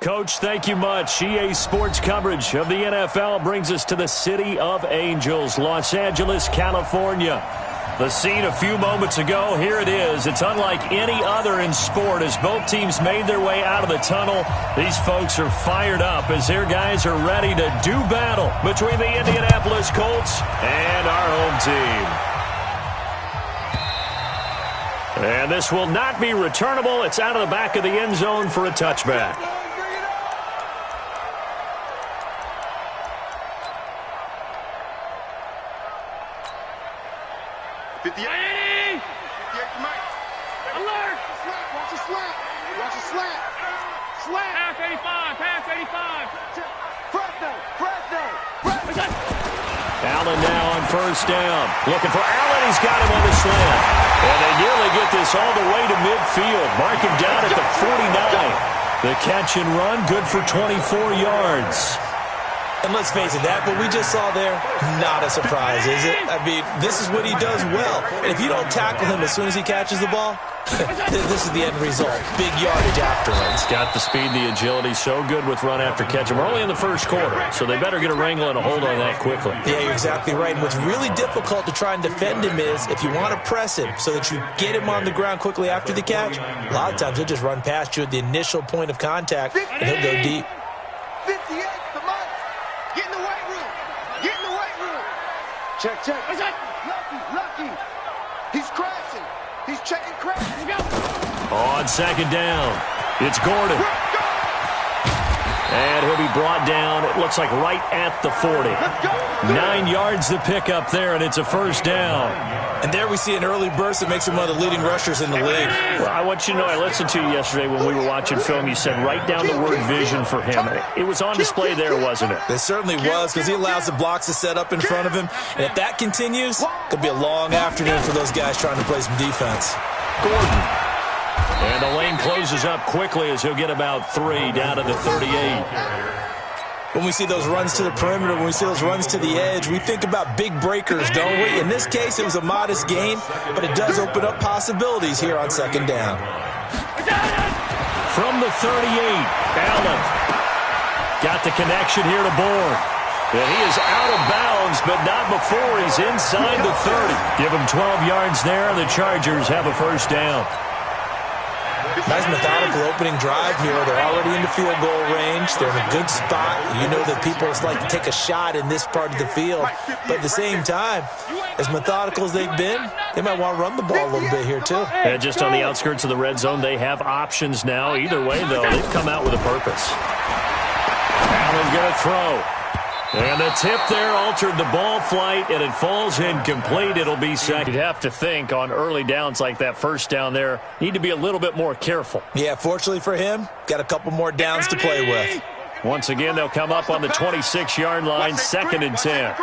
Coach, thank you much. EA Sports coverage of the NFL brings us to the City of Angels, Los Angeles, California. The scene a few moments ago, here it is. It's unlike any other in sport as both teams made their way out of the tunnel. These folks are fired up as their guys are ready to do battle between the Indianapolis Colts and our home team. And this will not be returnable. It's out of the back of the end zone for a touchback. 58. 58 to Mike. Alert! Watch the slap. Watch the slap. Slap. Pass 85. Pass 85. Fresno. Allen now on first down. Looking for Allen. He's got him on the slant. And they nearly get this all the way to midfield. Mark him down at the 49. The catch and run, good for 24 yards. And let's face it, that what we just saw there, not a surprise, is it? I mean, this is what he does well. And if you don't tackle him as soon as he catches the ball, this is the end result. Big yardage afterwards. Got the speed, the agility, so good with run after catch. And we're only in the first quarter, so they better get a wrangle and a hold on that quickly. Yeah, you're exactly right. And what's really difficult to try and defend him is if you want to press him so that you get him on the ground quickly after the catch, a lot of times he'll just run past you at the initial point of contact, and he'll go deep. 58. Get in the weight room. Get in the weight room. Check. Lucky. He's crashing. He's checking crash. On second down, it's Gordon. And he'll be brought down, it looks like right at the 40. 9 yards to pick up there, and it's a first down. And there we see an early burst that makes him one of the leading rushers in the league. Well, I want you to know, I listened to you yesterday when we were watching film. You said write down the word vision for him. It was on display there, wasn't it? It certainly was, because he allows the blocks to set up in front of him. And if that continues, it could be a long afternoon for those guys trying to play some defense. Gordon. And the lane closes up quickly as he'll get about 3 down to the 38. When we see those runs to the perimeter, when we see those runs to the edge, we think about big breakers, don't we? In this case, it was a modest gain, but it does open up possibilities here on second down. From the 38, Allen got the connection here to Bourne. And he is out of bounds, but not before he's inside the 30. Give him 12 yards there, and the Chargers have a first down. Nice methodical opening drive here. They're already into field goal range. They're in a good spot. You know that people like to take a shot in this part of the field. But at the same time, as methodical as they've been, they might want to run the ball a little bit here too. And just on the outskirts of the red zone, they have options now. Either way, though, they've come out with a purpose. Allen's going to throw. And the tip there altered the ball flight, and it falls incomplete. It'll be second. You'd have to think on early downs like that first down there, need to be a little bit more careful. Yeah, fortunately for him, got a couple more downs to play with. Once again, they'll come up on the 26-yard line, 2nd and 10.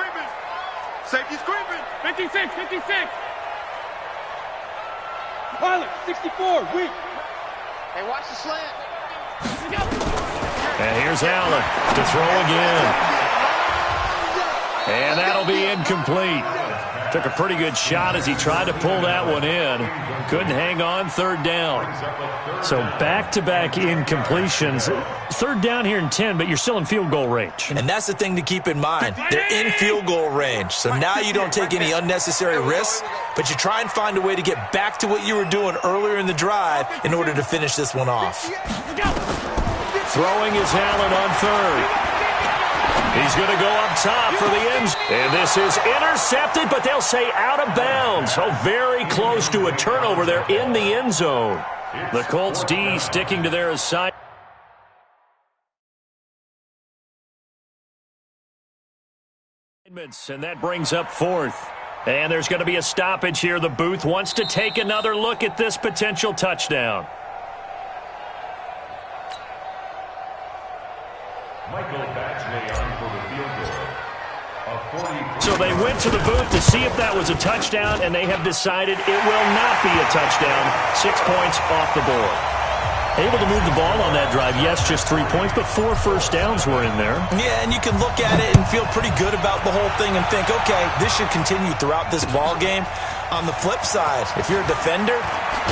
Safety's creeping. 56. Pilot, 64, weak. Hey, watch the slant. And here's Allen to throw again. And that'll be incomplete. Took a pretty good shot as he tried to pull that one in. Couldn't hang on, 3rd down. So back-to-back incompletions. 3rd down here in 10, but you're still in field goal range. And that's the thing to keep in mind. They're in field goal range. So now you don't take any unnecessary risks, but you try and find a way to get back to what you were doing earlier in the drive in order to finish this one off. Throwing is Allen on 3rd. He's going to go up top for the end. And this is intercepted, but they'll say out of bounds. Oh, very close to a turnover there in the end zone. The Colts D sticking to their assignment. And that brings up 4th. And there's going to be a stoppage here. The booth wants to take another look at this potential touchdown. So they went to the booth to see if that was a touchdown, and they have decided it will not be a touchdown. 6 points off the board. Able to move the ball on that drive. Yes, just 3 points, but 4 first downs were in there. Yeah, and you can look at it and feel pretty good about the whole thing and think, okay, this should continue throughout this ball game. On the flip side, if you're a defender,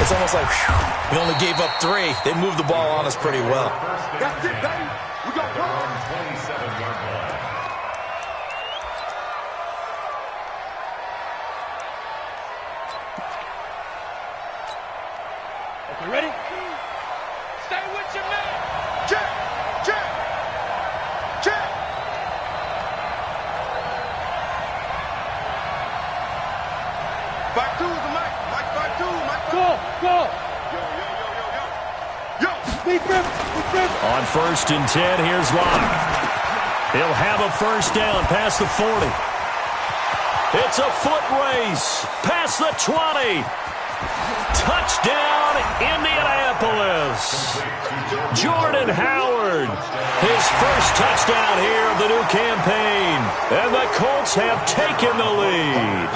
it's almost like, whew, we only gave up 3. They moved the ball on us pretty well. That's it, baby. We got 27-yard line. Okay, ready? Stay with your man. Check, check, check. Back two is the mic. Mike, back two, Mike. Go. Yo. Yo, big rip. On 1st and 10, here's Locke. He'll have a first down past the 40. It's a foot race past the 20. Touchdown, Indianapolis. Jordan Howard, his first touchdown here of the new campaign. And the Colts have taken the lead.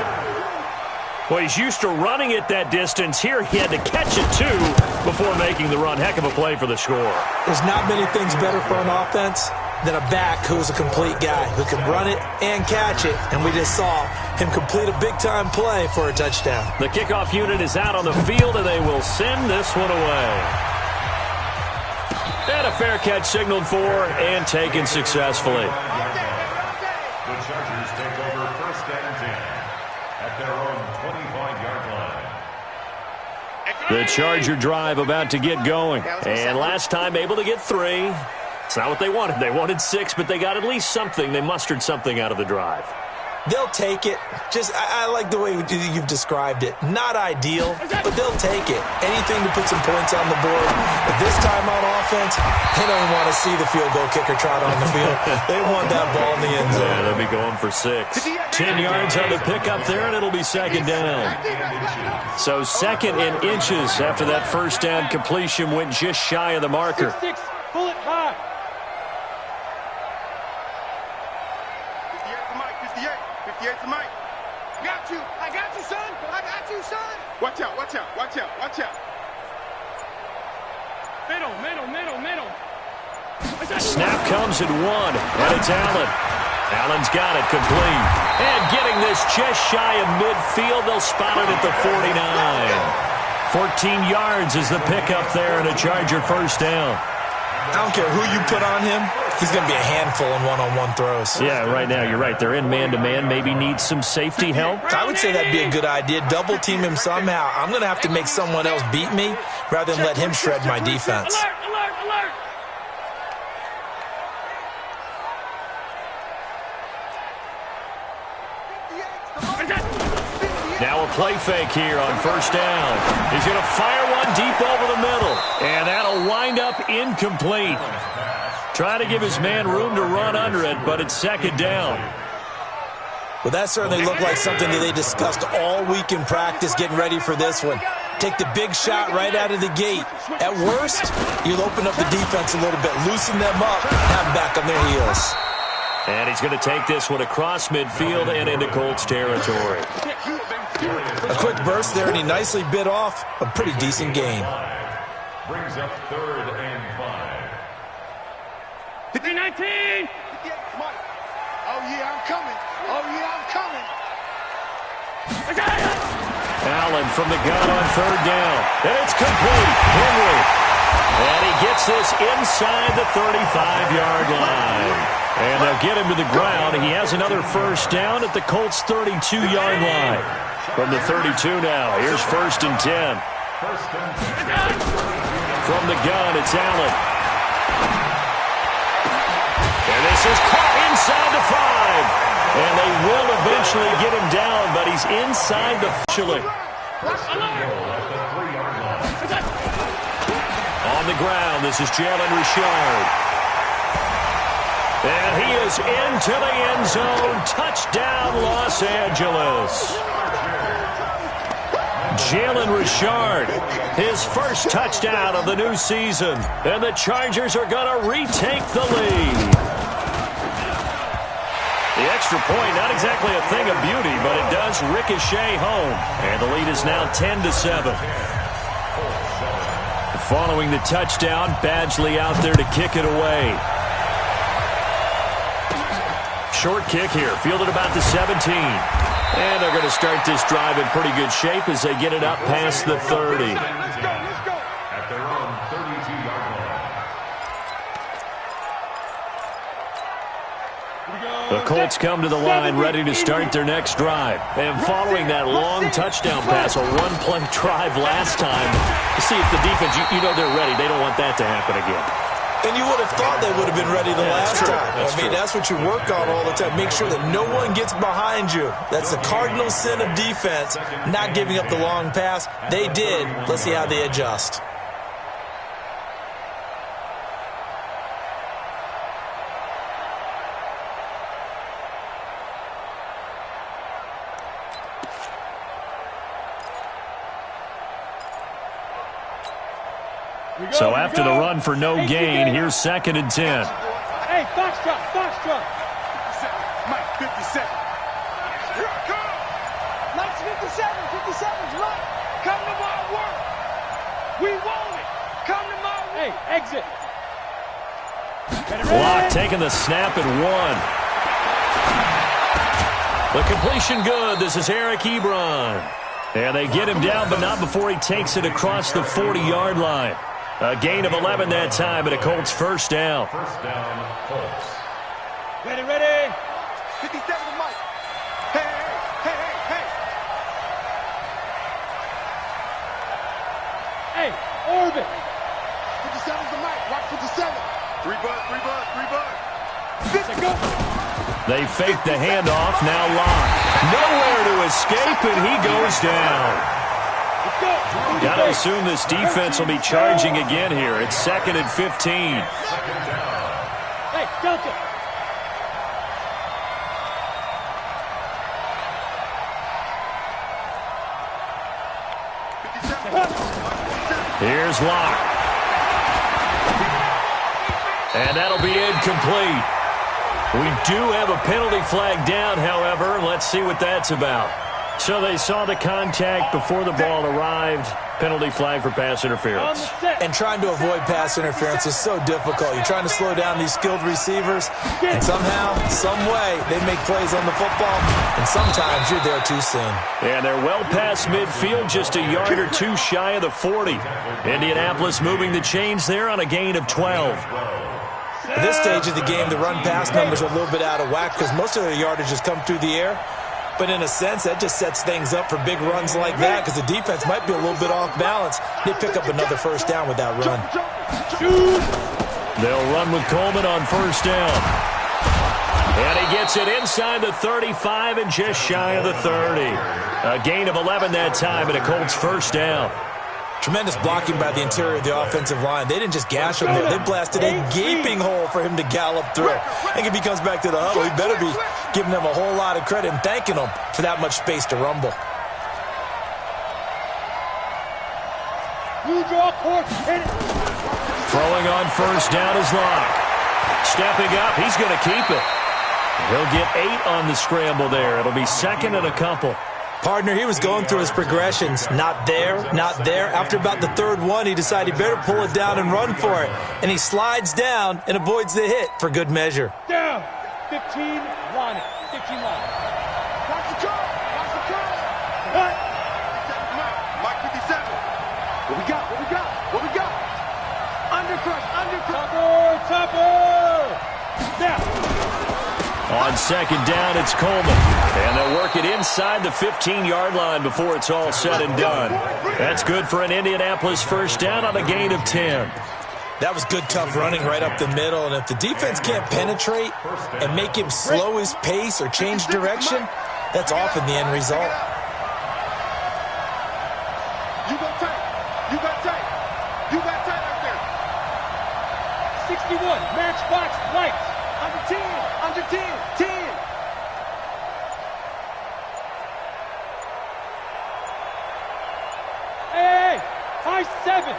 Well, he's used to running it that distance. Here he had to catch it, too, before making the run. Heck of a play for the score. There's not many things better for an offense than a back who's a complete guy who can run it and catch it. And we just saw him complete a big-time play for a touchdown. The kickoff unit is out on the field, and they will send this one away. And a fair catch signaled for and taken successfully. The Chargers take over 1st and 10 at their own 25-yard line. The Charger drive about to get going. And last time able to get 3. It's not what they wanted. They wanted 6, but they got at least something. They mustered something out of the drive. They'll take it. I like the way you've described it. Not ideal, but they'll take it. Anything to put some points on the board. But this time on offense, they don't want to see the field goal kicker trot on the field. They want that ball in the end zone. Yeah, they'll be going for 6. 10 yards on the pickup there, and it'll be 2nd down. So 2nd and inches after that first down completion went just shy of the marker. 6, pull it high. 58's the mic. I got you, son. Watch out. Middle. Snap comes at 1, and it's Allen. Allen's got it complete. And getting this just shy of midfield, they'll spot it at the 49. 14 yards is the pickup there, and a Charger first down. I don't care who you put on him. He's going to be a handful in one-on-one throws. Yeah, right now, you're right. They're in man-to-man. Maybe needs some safety help. I would say that'd be a good idea. Double team him somehow. I'm going to have to make someone else beat me rather than let him shred my defense. Alert. Now a play fake here on first down. He's going to fire one deep over the middle. And that'll wind up incomplete. Trying to give his man room to run under it, but it's 2nd down. Well, that certainly looked like something that they discussed all week in practice getting ready for this one. Take the big shot right out of the gate. At worst, you'll open up the defense a little bit, loosen them up, have them back on their heels. And he's going to take this one across midfield and into Colts territory. A quick burst there, and he nicely bit off a pretty decent gain. Brings up 3rd and 5. 19. Oh, yeah, I'm coming. Allen from the gun on 3rd down. And it's complete. Henry. And he gets this inside the 35-yard line. And they'll get him to the ground. He has another first down at the Colts' 32-yard line. From the 32 now, here's 1st and 10. From the gun, it's Allen. And this is caught inside the 5. And they will eventually get him down, but he's inside the officially. On the ground, this is Jalen Richard. And he is into the end zone. Touchdown, Los Angeles. Jalen Richard, his first touchdown of the new season. And the Chargers are going to retake the lead. The extra point, not exactly a thing of beauty, but it does ricochet home. And the lead is now 10-7. Following the touchdown, Badgley out there to kick it away. Short kick here, fielded about the 17. And they're going to start this drive in pretty good shape as they get it up past the 30. Let's go. At their own 32-yard line. The Colts come to the line ready to start their next drive. And following that long touchdown pass, a one-play drive last time, to see if the defense, you know they're ready. They don't want that to happen again. And you would have thought they would have been ready the last time. That's what you work on all the time. Make sure that no one gets behind you. That's the cardinal sin of defense, not giving up the long pass. They did. Let's see how they adjust. So after the run for no gain, here's 2nd and 10. Hey, Foxtrot. 57, Mike, 57. Here I come. Mike's 57's right. Come to my work. We want it. Come to my work. Hey, exit. Block taking the snap at 1. The completion good. This is Eric Ebron. And they get him down, but not before he takes it across the 40-yard line. A gain of 11 that time, and a Colts first down. First down, Colts. Ready. 57 to Mike. Hey. Hey, orbit. 57 to Mike. Watch 57. 3 bud. Go. They fake the handoff, now locked. Nowhere to escape, and he goes down. Got to assume this defense will be charging again here. It's 2nd and 15. Hey, Delta. Here's Locke. And that'll be incomplete. We do have a penalty flag down, however. Let's see what that's about. So they saw the contact before the ball arrived. Penalty flag for pass interference. And trying to avoid pass interference is so difficult. You're trying to slow down these skilled receivers, and somehow, some way, they make plays on the football, and sometimes you're there too soon. And they're well past midfield, just a yard or two shy of the 40. Indianapolis moving the chains there on a gain of 12. At this stage of the game, the run-pass numbers are a little bit out of whack because most of their yardage has come through the air. But in a sense, that just sets things up for big runs like that because the defense might be a little bit off balance. They pick up another first down with that run. They'll run with Coleman on first down. And he gets it inside the 35 and just shy of the 30. A gain of 11 that time and a Colts first down. Tremendous blocking by the interior of the offensive line. They didn't just gash him there. They blasted a gaping hole for him to gallop through. I think if he comes back to the huddle, he better be giving them a whole lot of credit and thanking them for that much space to rumble. Throwing on first down is Locke. Stepping up, he's going to keep it. He'll get 8 on the scramble there. It'll be 2nd and a couple. Partner, he was going through his progressions. Not there, not there. After about the 3rd one, he decided he better pull it down and run for it. And he slides down and avoids the hit for good measure. Down. 15, line it. 15 line. Watch the curl. What? Mike 57. What we got? Undercut. Topper. Now. On 2nd down, it's Coleman. And they'll work it inside the 15-yard line before it's all said and done. That's good for an Indianapolis first down on a gain of 10. That was good, tough running right up the middle. And if the defense can't penetrate and make him slow his pace or change direction, that's often the end result. You got tight right there. 61, matchbox lights. Under 10. Hey, high 7.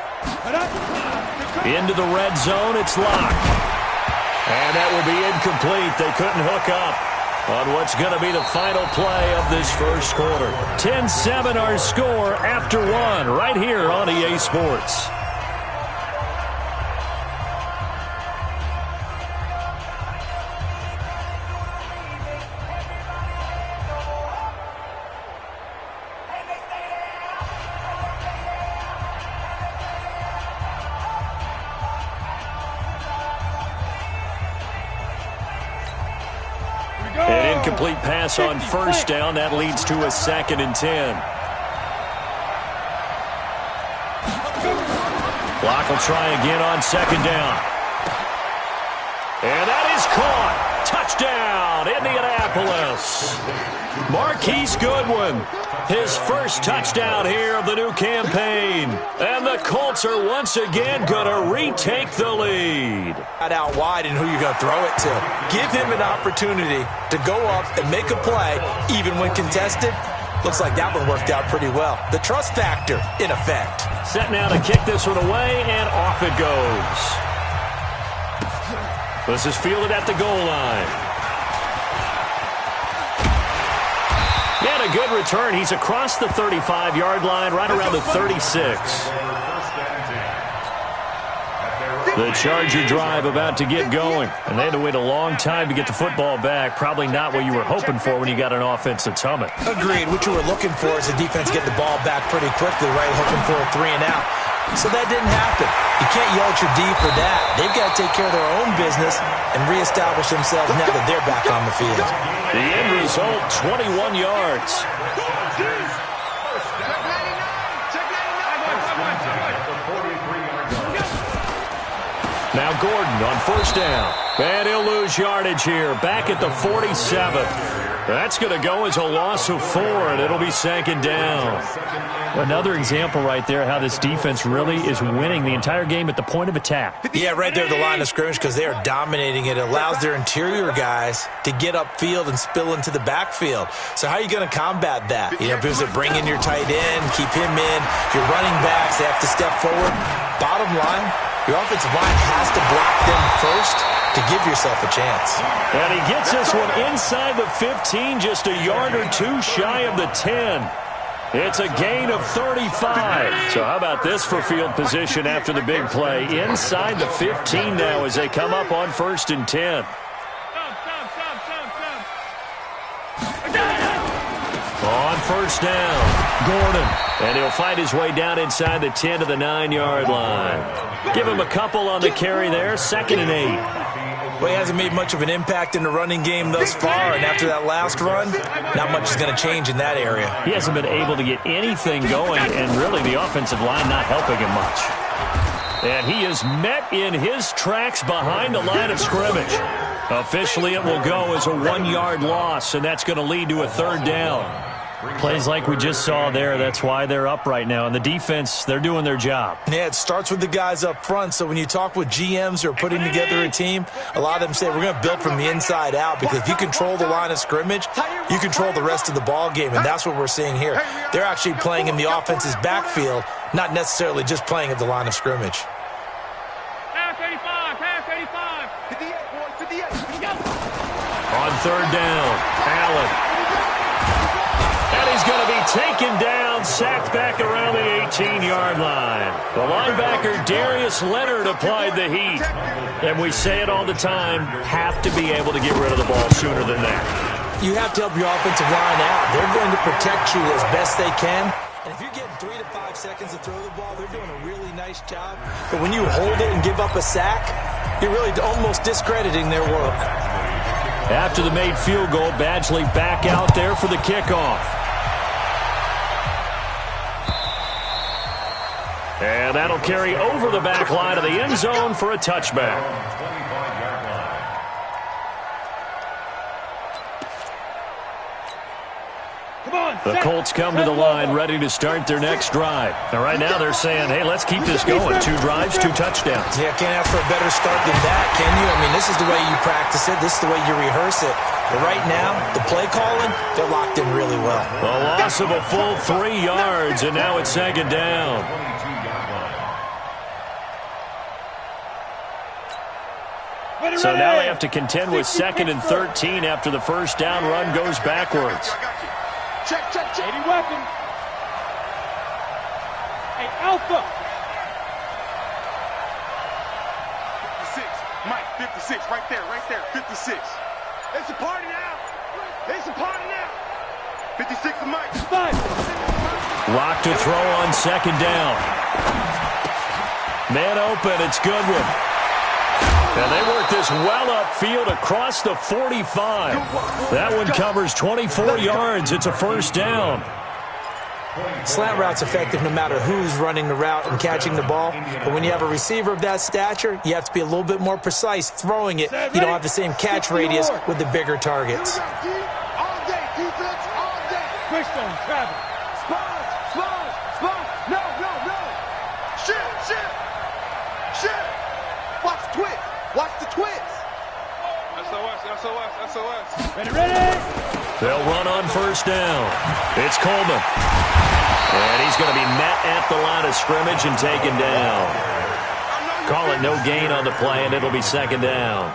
Into the red zone, it's Locke. And that will be incomplete. They couldn't hook up on what's going to be the final play of this first quarter. 10-7 our score after 1 right here on EA Sports. incomplete pass on first down. That leads to a 2nd and 10. Block will try again on 2nd down. And that is caught. Touchdown, Indianapolis. Marquise Goodwin, his first touchdown here of the new campaign. And the Colts are once again going to retake the lead. Out wide and who you're going to throw it to. Give him an opportunity to go up and make a play, even when contested. Looks like that one worked out pretty well. The trust factor, in effect. Set now to kick this one away, and off it goes. This is fielded at the goal line. And a good return. He's across the 35-yard line, right around the 36. The Charger drive about to get going. And they had to wait a long time to get the football back. Probably not what you were hoping for when you got an offense that's humming. Agreed. What you were looking for is the defense get the ball back pretty quickly, right? Hoping for a 3 and out. So that didn't happen. You can't yell at your D for that. They've got to take care of their own business and reestablish themselves now that they're back on the field. The end result, 21 yards. Now Gordon on first down. And he'll lose yardage here. Back at the 47. That's going to go as a loss of 4, and it'll be 2nd down. Another example right there how this defense really is winning the entire game at the point of attack. Yeah, right there at the line of scrimmage because they are dominating it. It allows their interior guys to get upfield and spill into the backfield. So how are you going to combat that? You know, because they bring in your tight end, keep him in. Your running backs, they have to step forward. Bottom line, your offensive line has to block them first to give yourself a chance. And he gets this one inside the 15, just a yard or 2 shy of the 10. It's a gain of 35. So how about this for field position after the big play? Inside the 15 now as they come up on 1st and 10. On first down, Gordon. And he'll fight his way down inside the 10 to the 9-yard line. Give him a couple on the carry there, 2nd and 8. Well, he hasn't made much of an impact in the running game thus far, and after that last run, not much is going to change in that area. He hasn't been able to get anything going, and really the offensive line not helping him much. And he is met in his tracks behind the line of scrimmage. Officially, it will go as a 1-yard loss, and that's going to lead to a 3rd down. Plays like we just saw there, that's why they're up right now. And the defense, they're doing their job. Yeah, it starts with the guys up front. So when you talk with GMs who are putting together a team, a lot of them say we're going to build from the inside out because if you control the line of scrimmage, you control the rest of the ball game, and that's what we're seeing here. They're actually playing in the offense's backfield, not necessarily just playing at the line of scrimmage. Pass 85, pass 85. 58, 58. On 3rd down, Allen. And he's going to be taken down, sacked back around the 18-yard line. The linebacker, Darius Leonard, applied the heat. And we say it all the time, have to be able to get rid of the ball sooner than that. You have to help your offensive line out. They're going to protect you as best they can. And if you're getting 3 to 5 seconds to throw the ball, they're doing a really nice job. But when you hold it and give up a sack, you're really almost discrediting their work. After the made field goal, Badgley back out there for the kickoff. And that'll carry over the back line of the end zone for a touchback. The Colts come to the line ready to start their next drive. And right now they're saying, hey, let's keep this going. 2 drives, 2 touchdowns. Yeah, can't ask for a better start than that, can you? I mean, this is the way you practice it. This is the way you rehearse it. But right now, the play calling, they're locked in really well. A loss of a full 3 yards, and now it's 2nd down. So now they have to contend with 2nd and 13 after the first down run goes backwards. Check, check, check. 80 weapon. Hey, Alpha. 56. Mike, 56. Right there, 56. It's a party now. It's a party now. 56 to Mike. 5. Lock to throw on 2nd down. Man open, it's Goodwin. And they work this well upfield across the 45. That one covers 24 yards. It's a first down. Slant route's effective no matter who's running the route and catching the ball. But when you have a receiver of that stature, you have to be a little bit more precise throwing it. You don't have the same catch radius with the bigger targets. All day, defense, all day. Quick stone, travel. Spot. No. Shit. Watch the twist. SOS. Ready. They'll run on first down. It's Coleman. And he's going to be met at the line of scrimmage and taken down. Call it no gain on the play, and it'll be second down.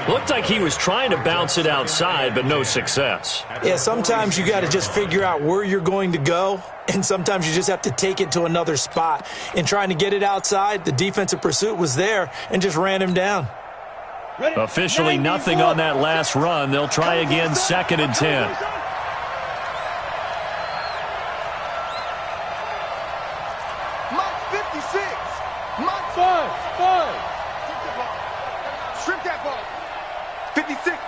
Looked like he was trying to bounce it outside, but no success. Yeah, sometimes you got to just figure out where you're going to go, and sometimes you just have to take it to another spot. In trying to get it outside, the defensive pursuit was there and just ran him down. Officially nothing on that last run. They'll try again, 2nd and 10. Mike 56. Mike 5. Strip that ball. 56. 56.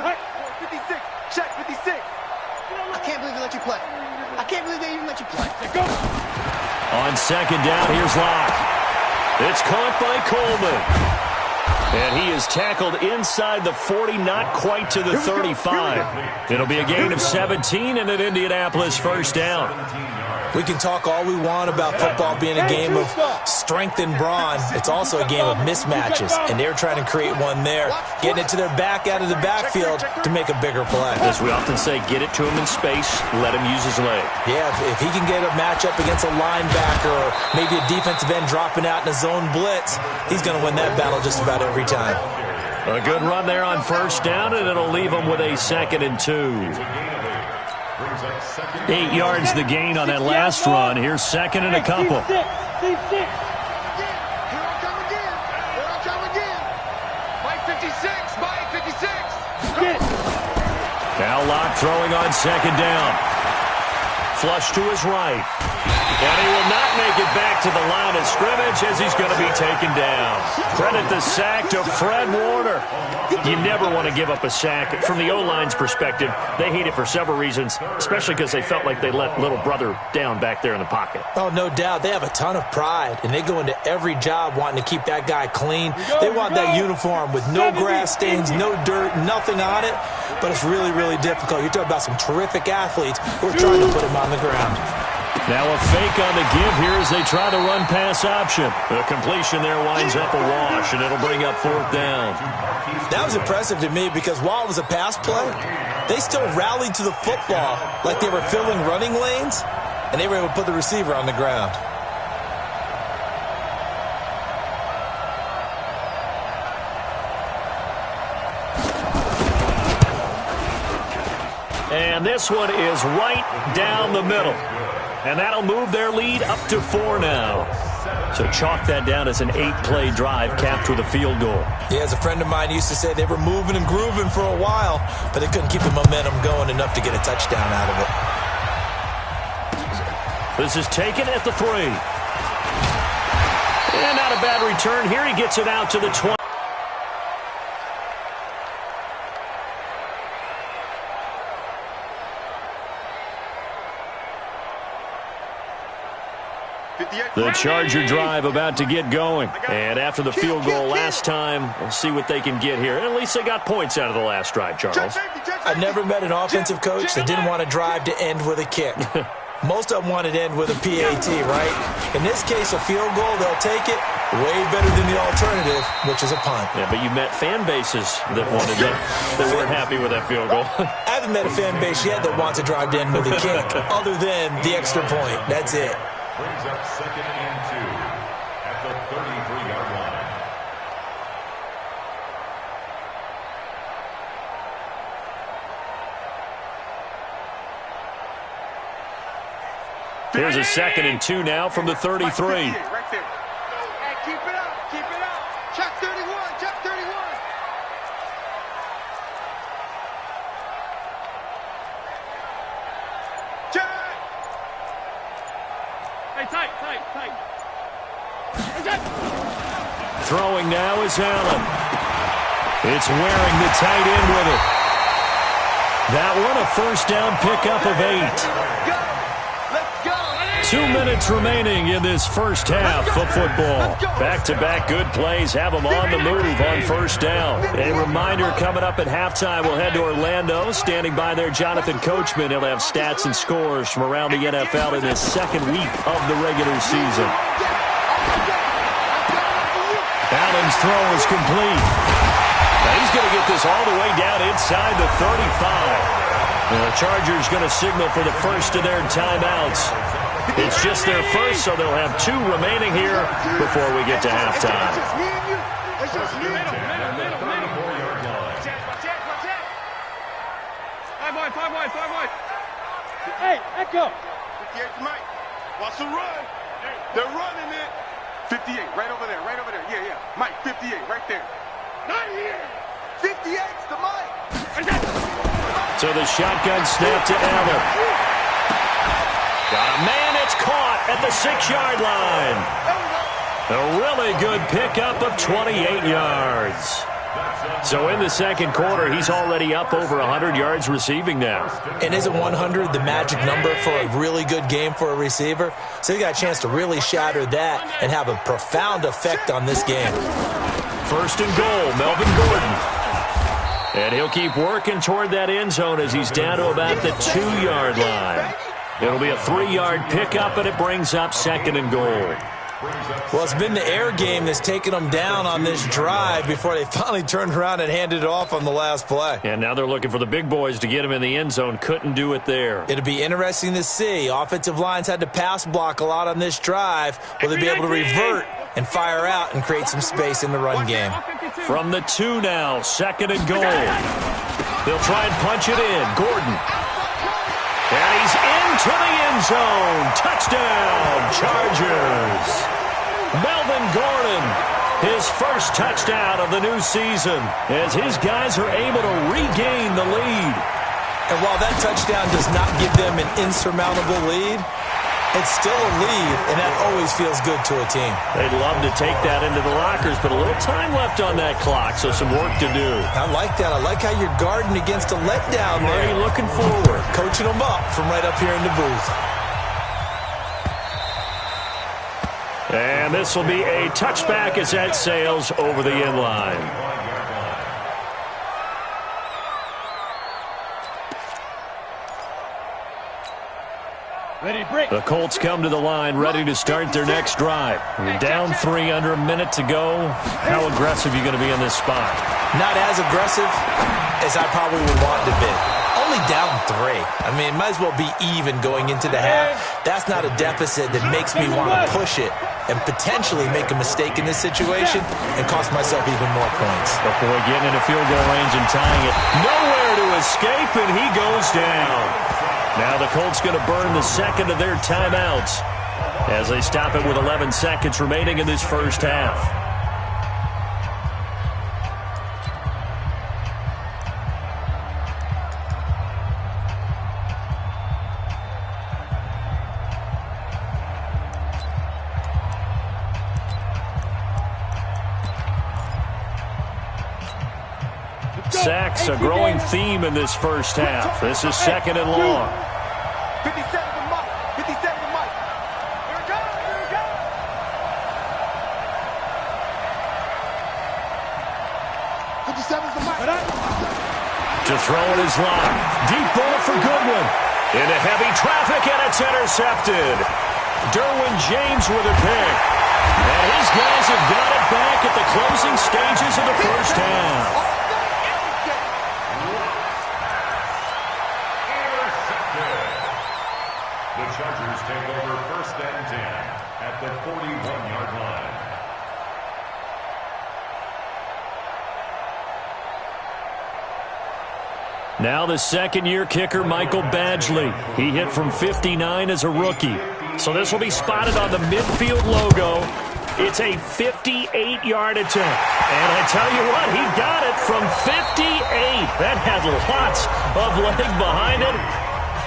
Check 56. I can't believe they let you play. I can't believe they even let you play. Go. On second down, here's Locke. It's caught by Coleman. And he is tackled inside the 40, not quite to the 35. It'll be a gain of 17 and an Indianapolis first down. We can talk all we want about football being a game of strength and brawn. It's also a game of mismatches, and they're trying to create one there, getting it to their back out of the backfield to make a bigger play. As we often say, get it to him in space, let him use his leg. Yeah, if he can get a matchup against a linebacker or maybe a defensive end dropping out in a zone blitz, he's going to win that battle just about every time. A good run there on first down, and it'll leave him with a 2nd and 2. 8 yards the gain on that last run. Here's 2nd and a couple. Here I come again. Mike 56. Now Locke throwing on 2nd down. Flush to his right. And he will not make it back to the line of scrimmage as he's going to be taken down. Credit the sack to Fred Warner. You never want to give up a sack. From the O-line's perspective, they hate it for several reasons, especially because they felt like they let little brother down back there in the pocket. Oh, no doubt. They have a ton of pride, and they go into every job wanting to keep that guy clean. They want that uniform with no grass stains, no dirt, nothing on it, but it's really, really difficult. You're talking about some terrific athletes who are trying to put him on the ground. Now a fake on the give here as they try to run pass option. The completion there winds up a wash, and it'll bring up 4th down. That was impressive to me because while it was a pass play, they still rallied to the football like they were filling running lanes, and they were able to put the receiver on the ground. And this one is right down the middle. And that'll move their lead up to 4 now. So chalk that down as an 8-play drive capped with a field goal. Yeah, as a friend of mine used to say, they were moving and grooving for a while, but they couldn't keep the momentum going enough to get a touchdown out of it. This is taken at the 3. And not a bad return here. He gets it out to the 20. The Charger drive about to get going. And after the field goal last time, we'll see what they can get here. At least they got points out of the last drive, Charles. I never met an offensive coach that didn't want a drive to end with a kick. Most of them want it to end with a PAT, right? In this case, a field goal, they'll take it. Way better than the alternative, which is a punt. Yeah, but you met fan bases that wanted that weren't happy with that field goal. I haven't met a fan base yet that wants a drive to end with a kick, other than the extra point. That's it. Brings up 2nd and 2 at the 33-yard line. Here's a 2nd and 2 now from the 33. Right there. Hey, keep it up. Keep it up. Check 31. Check 31. Check. Hey, tight. Throwing now is Allen. It's wearing the tight end with it. That one a first down pickup of 8. 2 minutes remaining in this first half of football. Back-to-back good plays have them on the move on first down. A reminder, coming up at halftime, we'll head to Orlando. Standing by there, Jonathan Coachman. He'll have stats and scores from around the NFL in this second week of the regular season. Allen's throw is complete. Now he's going to get this all the way down inside the 35. And the Chargers going to signal for the first of their timeouts. It's just their first, so they'll have 2 remaining here before we get to halftime. It's just me. Five wide. Hey, Echo. 58 Mike. Watch the run. They're running it. 58, right over there. Yeah. Mike, 58, right there. Not here. 58's the Mike. So the shotgun snap to Allen. Got a man, it's caught at the 6-yard line. A really good pickup of 28 yards. So in the second quarter, he's already up over 100 yards receiving now. And isn't 100 the magic number for a really good game for a receiver? So he got a chance to really shatter that and have a profound effect on this game. First and goal, Melvin Gordon. And he'll keep working toward that end zone as he's down to about the 2-yard line. It'll be a 3-yard pickup, and it brings up second and goal. Well, it's been the air game that's taken them down on this drive before they finally turned around and handed it off on the last play. And now they're looking for the big boys to get him in the end zone. Couldn't do it there. It'll be interesting to see. Offensive lines had to pass block a lot on this drive. Will they be able to revert and fire out and create some space in the run game? From the 2 now, second and goal. They'll try and punch it in. Gordon. And he's into the end zone. Touchdown, Chargers. Melvin Gordon, his first touchdown of the new season, as his guys are able to regain the lead. And while that touchdown does not give them an insurmountable lead, it's still a lead, and that always feels good to a team. They'd love to take that into the lockers, but a little time left on that clock, so some work to do. I like that. I like how you're guarding against a letdown there. Already looking forward. Coaching them up from right up here in the booth. And this will be a touchback as that sails over the end line. The Colts come to the line ready to start their next drive. We're down 3 under a minute to go. How aggressive are you going to be in this spot? Not as aggressive as I probably would want to be. Only down 3. I mean, might as well be even going into the half. That's not a deficit that makes me want to push it and potentially make a mistake in this situation and cost myself even more points. Before getting into field goal range and tying it. Nowhere to escape, and he goes down. Now the Colts going to burn the second of their timeouts as they stop it with 11 seconds remaining in this first half. Sacks, a growing theme in this first half. This is second and long. 57 to Mike. 57 to Mike. Here it goes. Here it goes. To throw it is locked. Deep ball for Goodwin. Into heavy traffic, and it's intercepted. Derwin James with a pick. And his guys have got it back at the closing stages of the first half. The Chargers take over first and 10 at the 41-yard line. Now the second-year kicker, Michael Badgley. He hit from 59 as a rookie. So this will be spotted on the midfield logo. It's a 58-yard attempt. And I tell you what, he got it from 58. That had lots of leg behind it.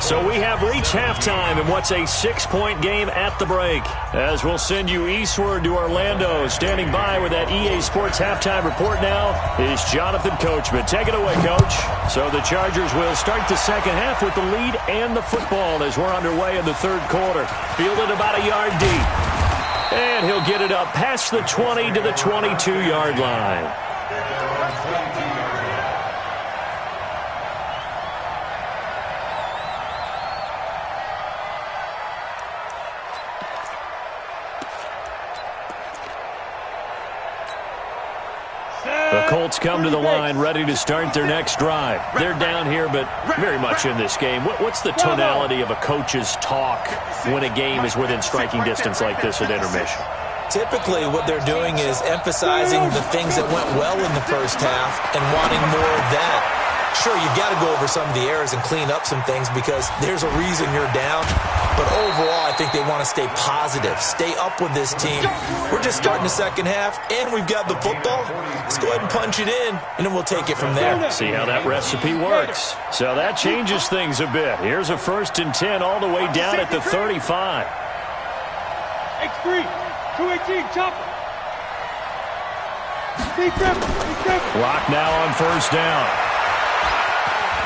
So we have reached halftime in what's a 6-point game at the break. As we'll send you eastward to Orlando. Standing by with that EA Sports halftime report now is Jonathan Coachman. Take it away, Coach. So the Chargers will start the second half with the lead and the football as we're underway in the third quarter. Fielded about a yard deep. And he'll get it up past the 20 to the 22-yard line. The Colts come to the line ready to start their next drive. They're down here, but very much in this game. What's the tonality of a coach's talk when a game is within striking distance like this at intermission? Typically, what they're doing is emphasizing the things that went well in the first half and wanting more of that. Sure, you've got to go over some of the errors and clean up some things because there's a reason you're down. But overall, I think they want to stay positive, stay up with this team. We're just starting the second half, and we've got the football. Let's go ahead and punch it in, and then we'll take it from there. See how that recipe works. So that changes things a bit. Here's a 1st and 10 all the way down at the 35. X3, 218, chopper. Clock now on 1st down.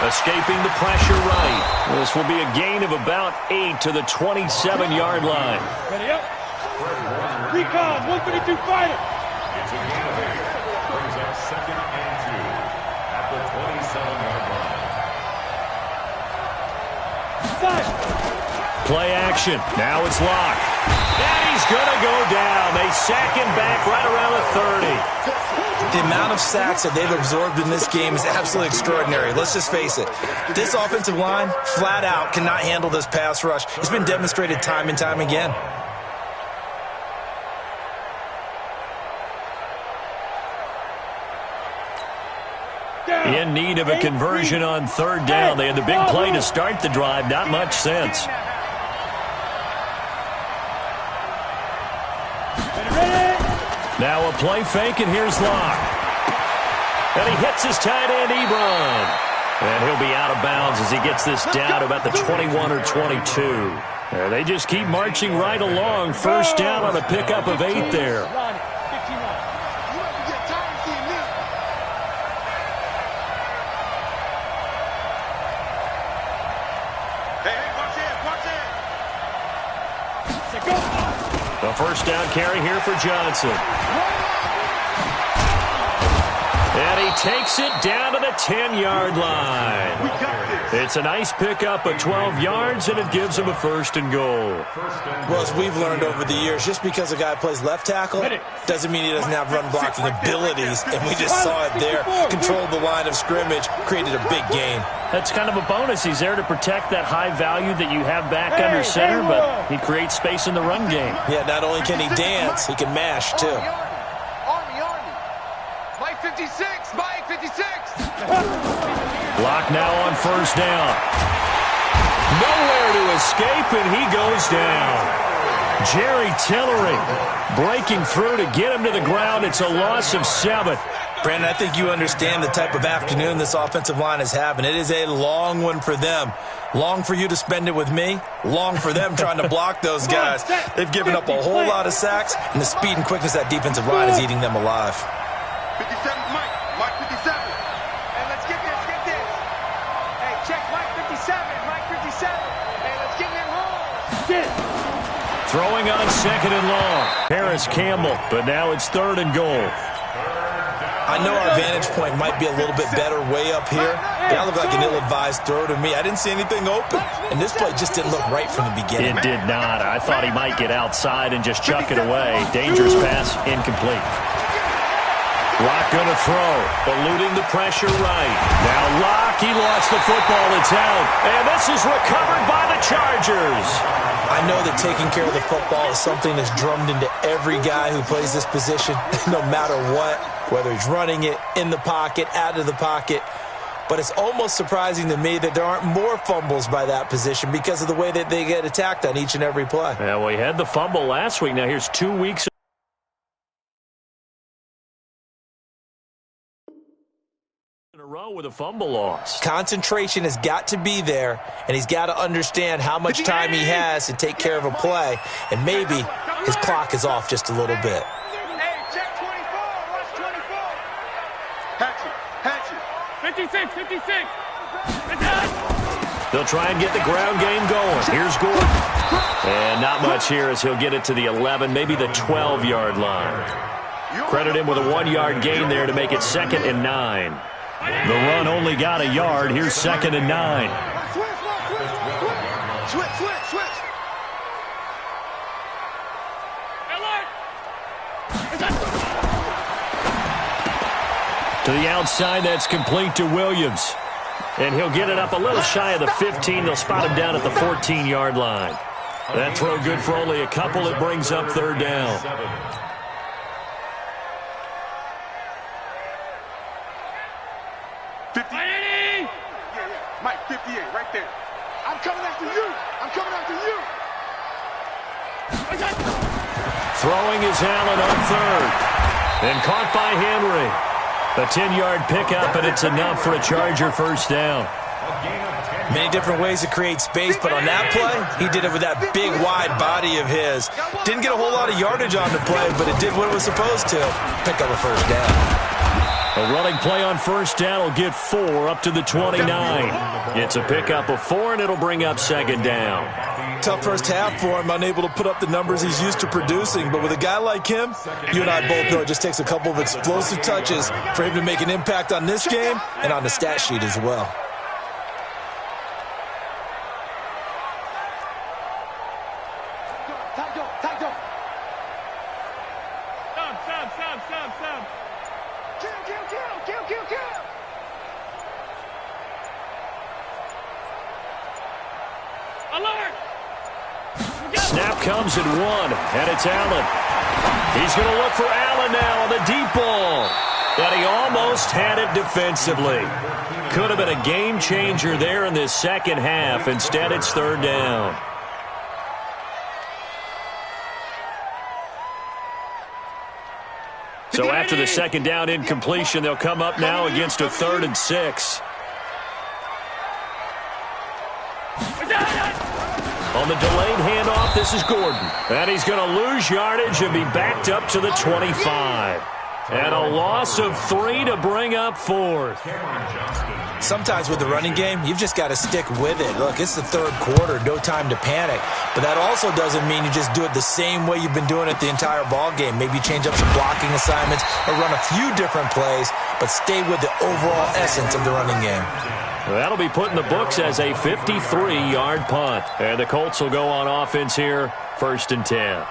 Escaping the pressure right. This will be a gain of about 8 to the 27-yard line. Ready up. Recon, 132 fighter. It's a gain of 8. Brings up 2nd and 2 at the 27-yard line. Fire. Play action. Now it's Locke. And he's going to go down. They sack him back right around the 30. The amount of sacks that they've absorbed in this game is absolutely extraordinary. Let's just face it. This offensive line, flat out, cannot handle this pass rush. It's been demonstrated time and time again. In need of a conversion on 3rd down. They had the big play to start the drive. Not much sense. Now a play fake, and here's Locke. And he hits his tight end, Ebron. And he'll be out of bounds as he gets this down to about the 21 or 22. They just keep marching right along. 1st down on a pickup of 8 there. The 1st down carry here for Johnson. And he takes it down to the 10-yard line. It's a nice pickup of 12 yards, and it gives him a 1st and goal. Well, as we've learned over the years, just because a guy plays left tackle doesn't mean he doesn't have run blocking abilities, and we just saw it there. Controlled the line of scrimmage, created a big gain. That's kind of a bonus. He's there to protect that high value that you have back under center, but he creates space in the run game. Yeah, not only can he dance, he can mash, too. Army. Mike 56, Mike 56. Block now on 1st down. Nowhere to escape, and he goes down. Jerry Tillery breaking through to get him to the ground. It's a loss of 7. Brandon, I think you understand the type of afternoon this offensive line is having. It is a long one for them. Long for you to spend it with me. Long for them trying to block those guys. They've given up a whole lot of sacks, and the speed and quickness of that defensive line is eating them alive. 57, Mike 57. Hey, let's get this. Hey, check Mike 57, Mike 57. Hey, let's get them home. Throwing on 2nd and long. Harris Campbell, but now it's 3rd and goal. I know our vantage point might be a little bit better way up here. That looked like an ill-advised throw to me. I didn't see anything open, and this play just didn't look right from the beginning. It did not. I thought he might get outside and just chuck it away. Dangerous pass, incomplete. Locke going to throw, eluding the pressure right. Now Locke, he lost the football. It's out, and this is recovered by the Chargers. I know that taking care of the football is something that's drummed into every guy who plays this position, no matter what, whether he's running it, in the pocket, out of the pocket. But it's almost surprising to me that there aren't more fumbles by that position because of the way that they get attacked on each and every play. Yeah, we had the fumble last week. Now here's 2 weeks In a row with a fumble loss. Concentration has got to be there, and he's got to understand how much time he has to take care of a play, and maybe his clock is off just a little bit. Hey, check 24. Watch 24. Hatchet. 56, 56. They'll try and get the ground game going. Here's Gordon. And not much here as he'll get it to the 11, maybe the 12-yard line. Credit him with a 1-yard gain there to make it 2nd and 9. The run only got a yard. Here's 2nd and 9. Switch. To the outside, that's complete to Williams. And he'll get it up a little shy of the 15. They'll spot him down at the 14-yard line. That throw good for only a couple. It brings up 3rd down. Mike, 58, right there. I'm coming after you. Throwing is Allen on 3rd. And caught by Henry. A 10-yard pickup, and it's enough for a Charger 1st down. Many different ways to create space, but on that play, he did it with that big, wide body of his. Didn't get a whole lot of yardage on the play, but it did what it was supposed to. Pick up a 1st down. A running play on 1st down will get 4 up to the 29. It's a pickup of 4, and it'll bring up 2nd down. Tough first half for him, unable to put up the numbers he's used to producing. But with a guy like him, you and I both know it just takes a couple of explosive touches for him to make an impact on this game and on the stat sheet as well. Snap comes at 1, and it's Allen. He's going to look for Allen now on the deep ball. And he almost had it defensively. Could have been a game changer there in this 2nd half. Instead, it's 3rd down. So after the 2nd down incompletion, they'll come up now against a 3rd and 6. On the delayed handoff, this is Gordon. And he's going to lose yardage and be backed up to the 25. And a loss of 3 to bring up 4th. Sometimes with the running game, you've just got to stick with it. Look, it's the 3rd quarter, no time to panic. But that also doesn't mean you just do it the same way you've been doing it the entire ball game. Maybe change up some blocking assignments or run a few different plays, but stay with the overall essence of the running game. That'll be put in the books as a 53-yard punt. And the Colts will go on offense here, 1st and 10.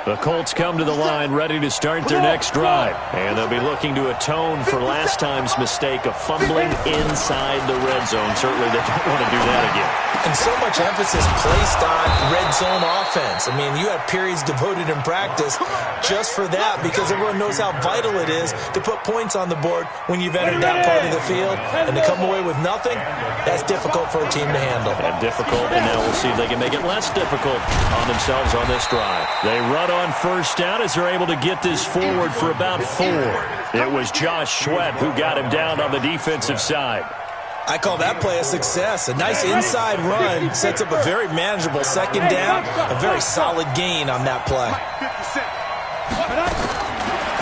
The Colts come to the line ready to start their next drive. And they'll be looking to atone for last time's mistake of fumbling inside the red zone. Certainly they don't want to do that again. And so much emphasis placed on red zone offense. I mean, you have periods devoted in practice just for that because everyone knows how vital it is to put points on the board when you've entered that part of the field. And to come away with nothing, that's difficult for a team to handle. And difficult, and now we'll see if they can make it less difficult on themselves on this drive. They run on 1st down as they're able to get this forward for about 4. It was Josh Sweat who got him down on the defensive side. I call that play a success. A nice inside run sets up a very manageable 2nd down, a very solid gain on that play.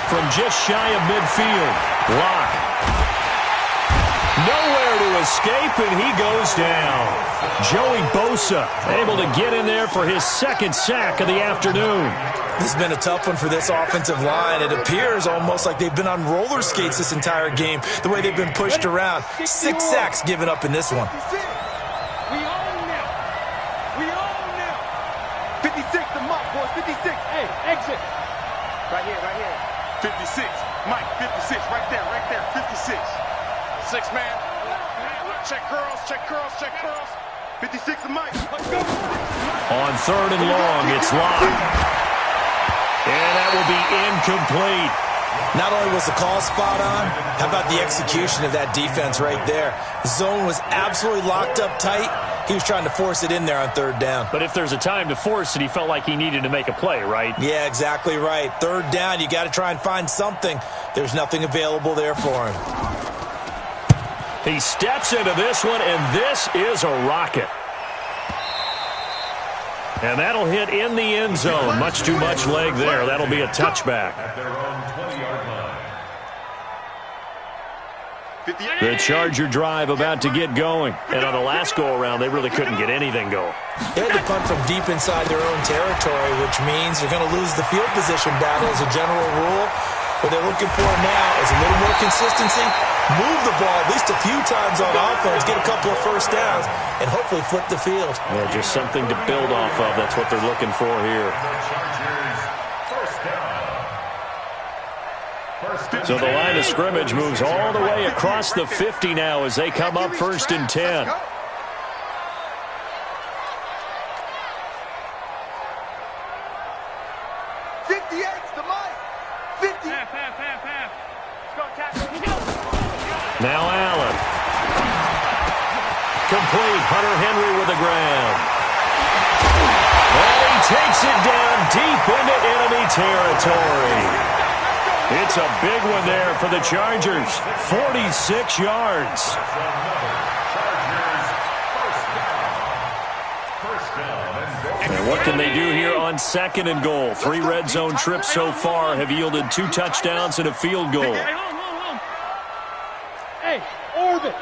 From just shy of midfield, Locke. Nowhere to escape, and he goes down. Joey Bosa able to get in there for his 2nd sack of the afternoon. This has been a tough one for this offensive line. It appears almost like they've been on roller skates this entire game, the way they've been pushed around. 6 sacks given up in this one. We own now. 56, the mark, boys. 56. Hey, exit. Right here. 56. Mike, 56. Right there. 56. 6 man. Check curls. 56 to Mike. Let's go. On 3rd and long, it's Locke. And that will be incomplete. Not only was the call spot on, how about the execution of that defense right there? The zone was absolutely locked up tight, He was trying to force it in there on third down. But if there's a time to force it, he felt like he needed to make a play, right? Yeah, exactly right. Third down, you got to try and find something. There's nothing available there for him. He steps into this one, and this is a rocket. And that'll hit in the end zone. Much too much leg there. That'll be a touchback. At their own 20-yard line. The Charger drive about to get going. And on the last go-around, they really couldn't get anything going. They had to punt from deep inside their own territory, which means they're going to lose the field position battle as a general rule. What they're looking for now is a little more consistency, move the ball at least a few times on offense, get a couple of first downs, and hopefully flip the field. Yeah, just something to build off of. That's what they're looking for here. So the line of scrimmage moves all the way across the 50 now as they come up 1st and 10. Now Allen. Complete. Hunter Henry with the ground. And he takes it down deep into enemy territory. It's a big one there for the Chargers. 46 yards. And what can they do here on 2nd and goal? 3 red zone trips so far have yielded 2 touchdowns and a field goal. Hey, orbit.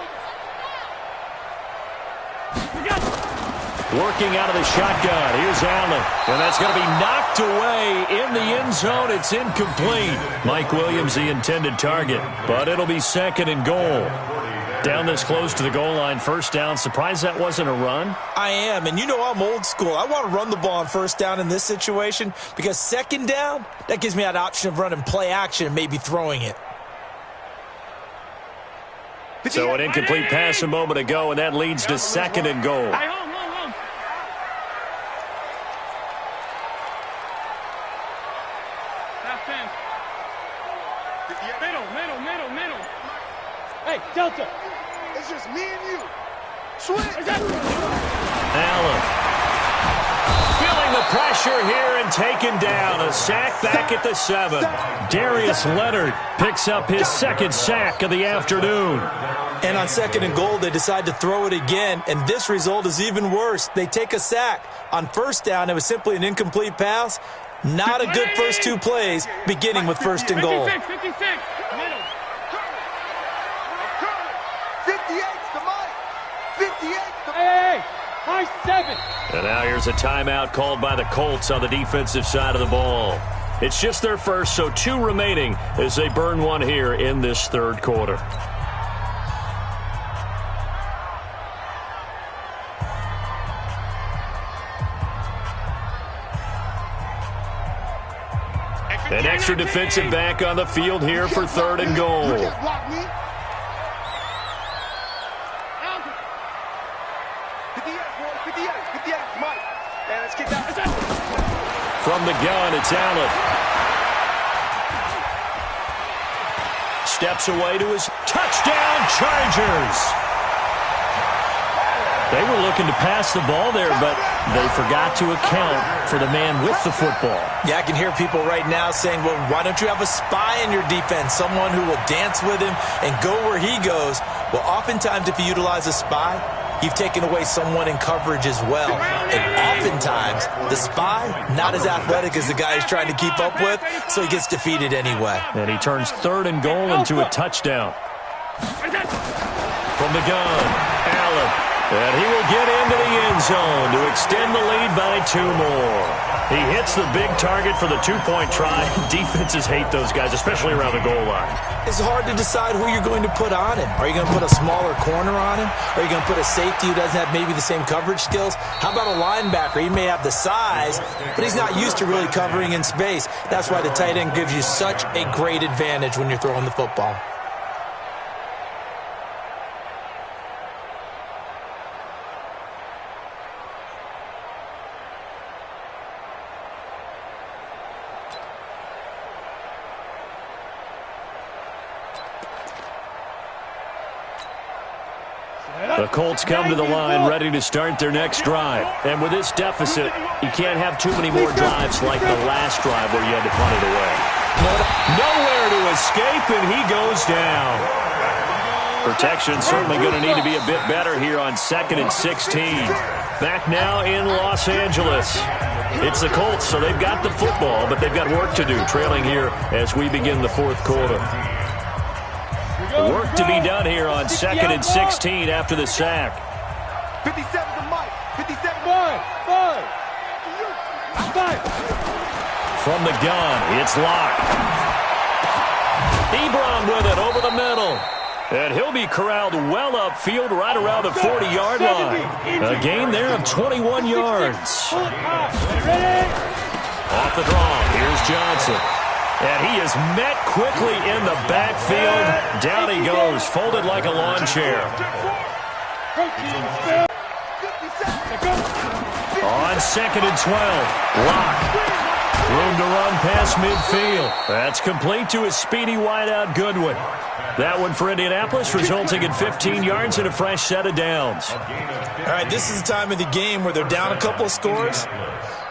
Working out of the shotgun. Here's Allen. And that's going to be knocked away in the end zone. It's incomplete. Mike Williams, the intended target. But it'll be 2nd and goal. Down this close to the goal line, 1st down. Surprised that wasn't a run? I am, and you know I'm old school. I want to run the ball on 1st down in this situation because 2nd down, that gives me that option of running play action and maybe throwing it. So an incomplete pass a moment ago, and that leads to 2nd and goal. Middle. Hey, Delta. It's just me and you. Switch. Allen. Feeling the pressure here and taken down. A sack back at the 7. Darius Leonard picks up his 2nd sack of the afternoon. And on 2nd and goal, they decide to throw it again, and this result is even worse. They take a sack. On 1st down, it was simply an incomplete pass. Not a good first 2 plays, beginning with 1st and goal. 56. Middle. 58's the Mike. 58's the Hey, high 7. And now here's a timeout called by the Colts on the defensive side of the ball. It's just their first, so 2 remaining as they burn one here in this 3rd quarter. An extra defensive back on the field here for 3rd and goal. You can't block me. 58, Mike. And let's get that. From the gun, it's Allen. Steps away to his touchdown, Chargers. They were looking to pass the ball there, but they forgot to account for the man with the football. Yeah, I can hear people right now saying, well, why don't you have a spy in your defense, someone who will dance with him and go where he goes? Well, oftentimes if you utilize a spy, you've taken away someone in coverage as well. And oftentimes, the spy, not as athletic as the guy he's trying to keep up with, so he gets defeated anyway. And he turns 3rd and goal into a touchdown. From the gun, Allen. And he will get into the end zone to extend the lead by 2 more. He hits the big target for the 2-point try. Defenses hate those guys, especially around the goal line. It's hard to decide who you're going to put on him. Are you going to put a smaller corner on him? Are you going to put a safety who doesn't have maybe the same coverage skills? How about a linebacker? He may have the size, but he's not used to really covering in space. That's why the tight end gives you such a great advantage when you're throwing the football. The Colts come to the line ready to start their next drive. And with this deficit, you can't have too many more drives like the last drive where you had to punt it away. Nowhere to escape, and he goes down. Protection certainly going to need to be a bit better here on 2nd and 16. Back now in Los Angeles. It's the Colts, so they've got the football, but they've got work to do, trailing here as we begin the 4th quarter. Work to be done here on 2nd and 16 after the sack. 57 to Mike. 57. From the gun, it's Locke. Ebron with it over the middle. And he'll be corralled well upfield right around the 40-yard line. A gain there of 21 yards. Off the draw, here's Johnson. And he is met quickly in the backfield. Down he goes, folded like a lawn chair. On 2nd and 12, Locke. Room to run past midfield. That's complete to his speedy wideout Goodwin. That one for Indianapolis, resulting in 15 yards and a fresh set of downs. All right, this is the time of the game where they're down a couple of scores,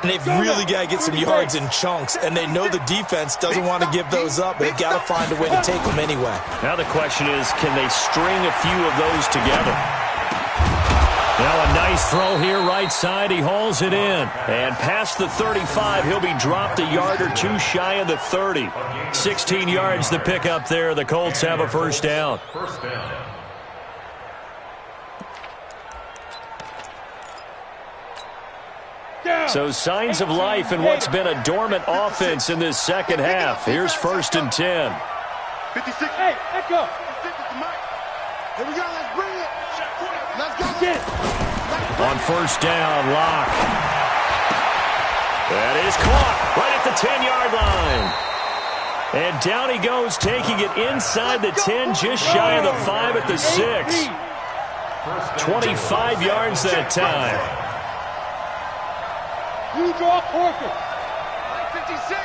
and they've really got to get some yards in chunks, and they know the defense doesn't want to give those up. They've got to find a way to take them anyway. Now the question is, can they string a few of those together? Now a nice throw here right side. He hauls it in. And past the 35, he'll be dropped a yard or two shy of the 30. 16 yards the pick up there. The Colts have a first down. So signs of life in what's been a dormant offense in this second half. Here's 1st and 10. 56. Hey, echo. Here we go. Let's bring it. Let's go. Get it. On 1st down, Locke. That is caught right at the 10-yard line. And down he goes, taking it inside the 10, just shy of the 5 at the 6. 25 yards that time. You draw Corker. 56.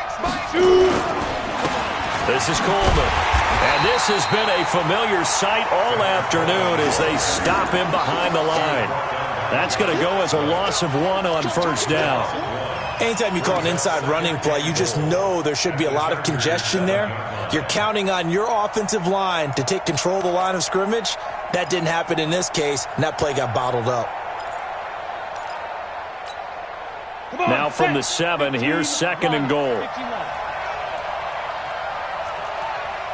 This is Coleman. And this has been a familiar sight all afternoon as they stop him behind the line. That's going to go as a loss of 1 on 1st down. Anytime you call an inside running play, you just know there should be a lot of congestion there. You're counting on your offensive line to take control of the line of scrimmage. That didn't happen in this case, and that play got bottled up. Now from the 7, here's 2nd and goal.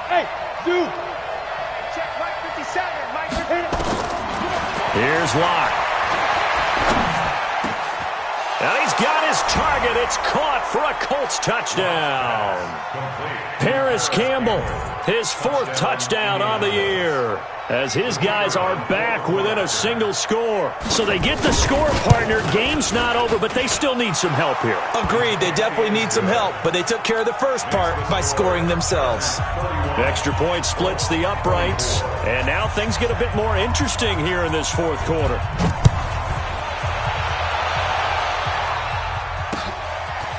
Hey, dude. Check Mike 57. Mike 57. Here's Locke. And he's got his target. It's caught for a Colts touchdown. Paris Campbell, his 4th touchdown on the year, as his guys are back within a single score. So they get the score, partner. Game's not over, but they still need some help here. Agreed, they definitely need some help, but they took care of the first part by scoring themselves. Extra point splits the uprights, and now things get a bit more interesting here in this 4th quarter.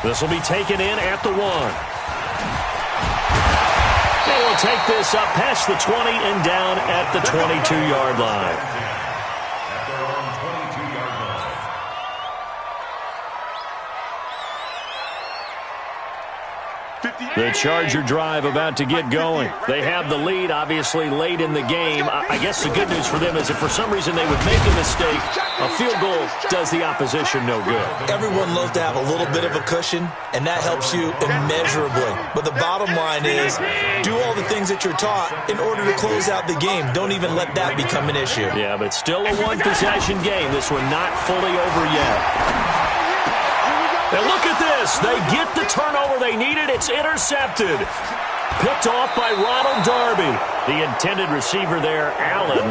This will be taken in at the 1. They will take this up past the 20 and down at the 22-yard line. The Charger drive about to get going. They have the lead, obviously, late in the game. I guess the good news for them is if for some reason they would make a mistake, a field goal does the opposition no good. Everyone loves to have a little bit of a cushion, and that helps you immeasurably. But the bottom line is, do all the things that you're taught in order to close out the game. Don't even let that become an issue. Yeah, but still a one-possession game. This one not fully over yet. And look at this. They get the turnover they needed. It's intercepted. Picked off by Ronald Darby. The intended receiver there, Allen.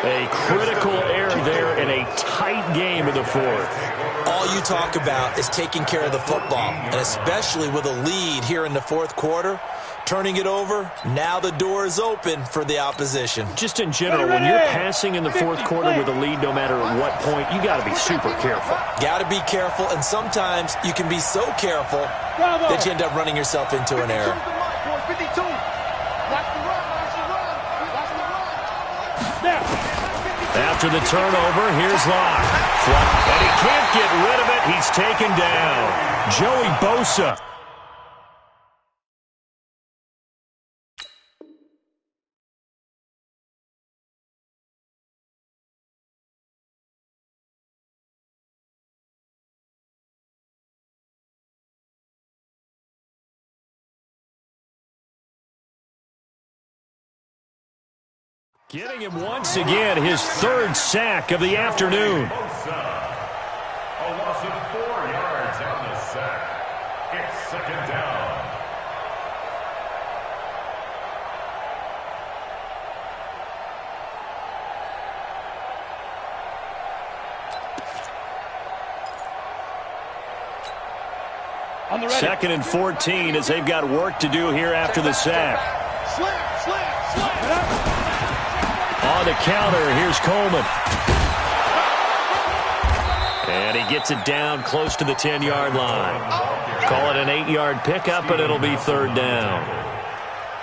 A critical error there in a tight game in the 4th. All you talk about is taking care of the football, and especially with a lead here in the 4th quarter. Turning it over, now the door is open for the opposition. Just in general, when you're passing in the 4th quarter with a lead, no matter at what point, you got to be super careful. Got to be careful, and sometimes you can be so careful that you end up running yourself into an error. After the turnover, here's Locke. And he can't get rid of it. He's taken down. Joey Bosa. Getting him once again, his third sack of the afternoon. A loss of 4 yards on the sack. It's second down. Second and 14 as they've got work to do here after the sack. On the counter, here's Coleman. And he gets it down close to the 10-yard line. Call it an 8-yard pickup, and it'll be third down.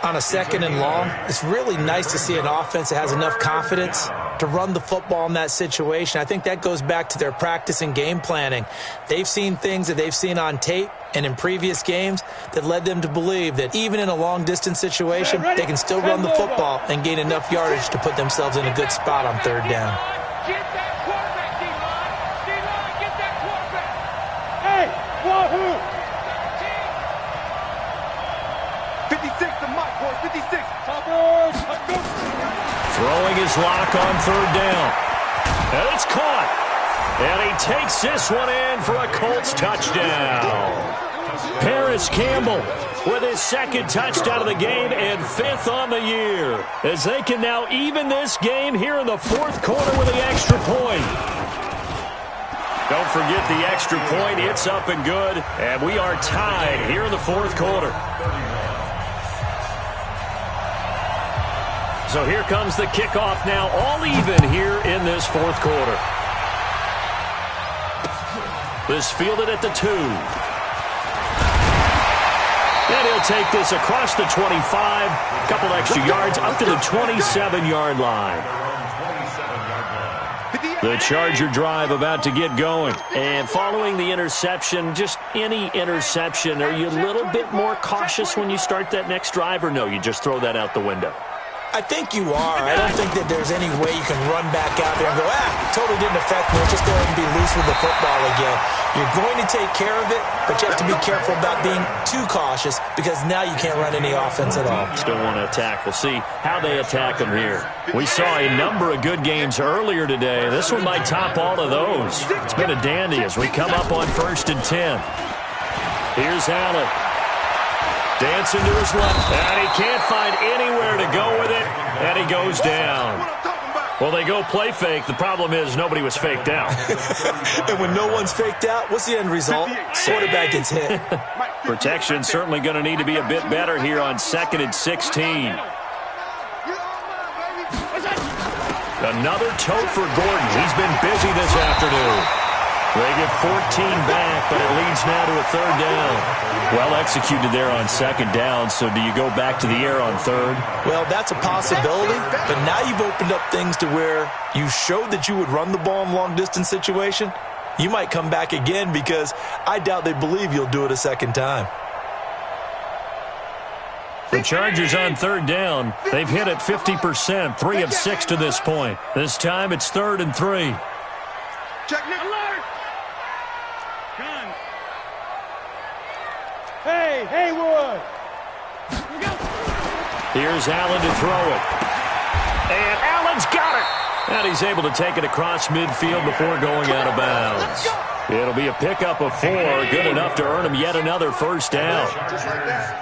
On a second and long, it's really nice to see an offense that has enough confidence to run the football in that situation. I think that goes back to their practice and game planning. They've seen things that they've seen on tape and in previous games that led them to believe that even in a long-distance situation, they can still run the football and gain enough yardage to put themselves in a good spot on third down. Get that quarterback, D-line. D-line, get that quarterback. Hey, wahoo. 56 to Mike, boys. 56. Throwing his lock on third down. And it's caught. And he takes this one in for a Colts touchdown. Paris Campbell with his second touchdown of the game and 5th on the year, as they can now even this game here in the fourth quarter with the extra point. Don't forget the extra point. It's up and good, and we are tied here in the fourth quarter. So here comes the kickoff now, all even here in this fourth quarter. This fielded at the 2. And he'll take this across the 25, a couple extra yards, up to the 27-yard line. The Charger drive about to get going. And following the interception, just any interception, are you a little bit more cautious when you start that next drive, or no, you just throw that out the window? I think you are. I don't think that there's any way you can run back out there and go, totally didn't affect me. Just go ahead and be loose with the football again. You're going to take care of it, but you have to be careful about being too cautious because now you can't run any offense at all. Still want to attack. We'll see how they attack them here. We saw a number of good games earlier today. This one might top all of those. It's been a dandy as we come up on 1st and 10. Here's Allen. Dancing to his left, and he can't find anywhere to go with it, and he goes down. Well, they go play fake. The problem is nobody was faked out. And when no one's faked out, what's the end result? Quarterback gets hit. Protection certainly going to need to be a bit better here on 2nd and 16. Another tote for Gordon. He's been busy this afternoon. They get 14 back, but it leads now to a third down. Well executed there on 2nd down, so do you go back to the air on 3rd? Well, that's a possibility, but now you've opened up things to where you showed that you would run the ball in a long-distance situation. You might come back again because I doubt they believe you'll do it a second time. The Chargers on 3rd down. They've hit it 50%, 3 of 6 to this point. This time it's 3rd and 3. Check Nick. Alert! Gun. Hey, Haywood! Here's Allen to throw it. And Allen's got it! And he's able to take it across midfield before going out of bounds. It'll be a pickup of 4, good enough to earn him yet another first down.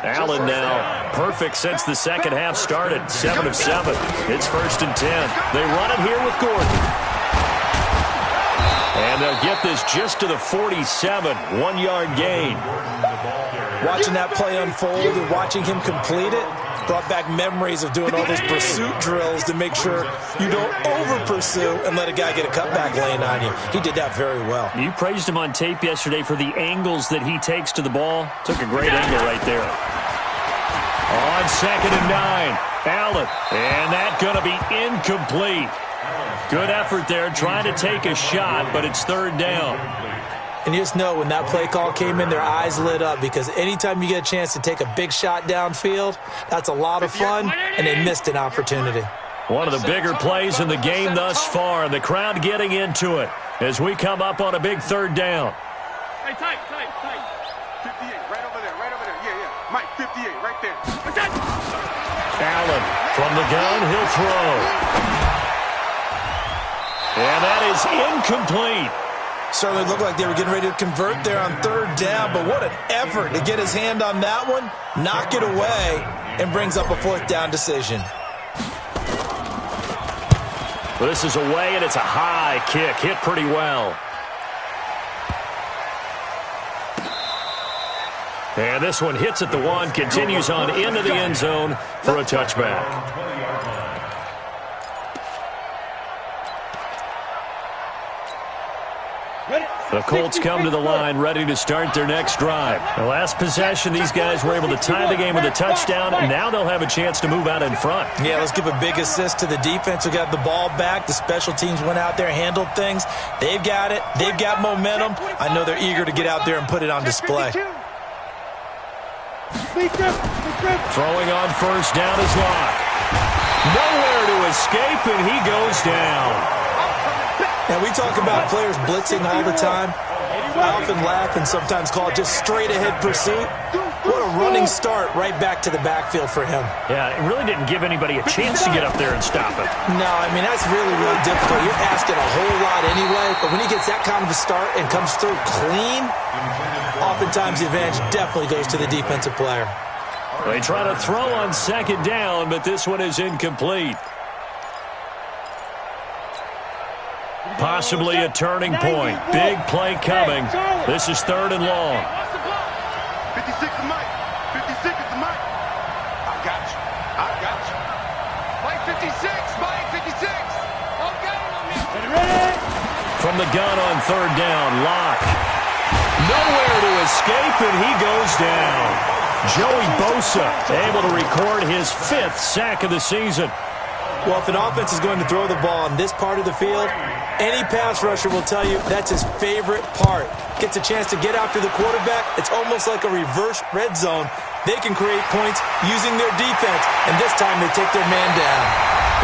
Allen now perfect since the second half started, 7 of 7. It's 1st and 10. They run it here with Gordon. And they'll get this just to the 47, 1-yard gain. Watching that play unfold and watching him complete it brought back memories of doing all those pursuit drills to make sure you don't over-pursue and let a guy get a cutback laying on you. He did that very well. You praised him on tape yesterday for the angles that he takes to the ball. Took a great angle right there. On 2nd and 9, Allen. And that's going to be incomplete. Good effort there, trying to take a shot, but it's third down. And you just know when that play call came in, their eyes lit up, because anytime you get a chance to take a big shot downfield, that's a lot of fun, and they missed an opportunity. One of the bigger plays in the game thus far, and the crowd getting into it as we come up on a big third down. Hey, tight. 58, right over there. Yeah. Mike, 58, right there. Allen from the gun, he'll throw. And that is incomplete. Certainly looked like they were getting ready to convert there on third down, but what an effort to get his hand on that one, knock it away, and brings up a fourth down decision. Well, this is away, and it's a high kick, hit pretty well. And this one hits at the one, continues on into the end zone for a touchback. The Colts come to the line, ready to start their next drive. The last possession, these guys were able to tie the game with a touchdown, and now they'll have a chance to move out in front. Yeah, let's give a big assist to the defense who got the ball back. The special teams went out there, handled things. They've got it. They've got momentum. I know they're eager to get out there and put it on display. Throwing on first down is Locke. Nowhere to escape, and he goes down. And we talk about players blitzing all the time. I often laugh and sometimes call it just straight-ahead pursuit. What a running start right back to the backfield for him. Yeah, it really didn't give anybody a chance to get up there and stop it. No, I mean, that's really, really difficult. You're asking a whole lot anyway, but when he gets that kind of a start and comes through clean, oftentimes the advantage definitely goes to the defensive player. They try to throw on second down, but this one is incomplete. Possibly a turning point. Big play coming. This is third and long. 56 to Mike. 56 to Mike. I got you. Mike 56. Okay. From the gun on third down, Locke. Nowhere to escape, and he goes down. Joey Bosa able to record his 5th sack of the season. Well, if an offense is going to throw the ball on this part of the field, any pass rusher will tell you that's his favorite part. Gets a chance to get after the quarterback. It's almost like a reverse red zone. They can create points using their defense, and this time they take their man down.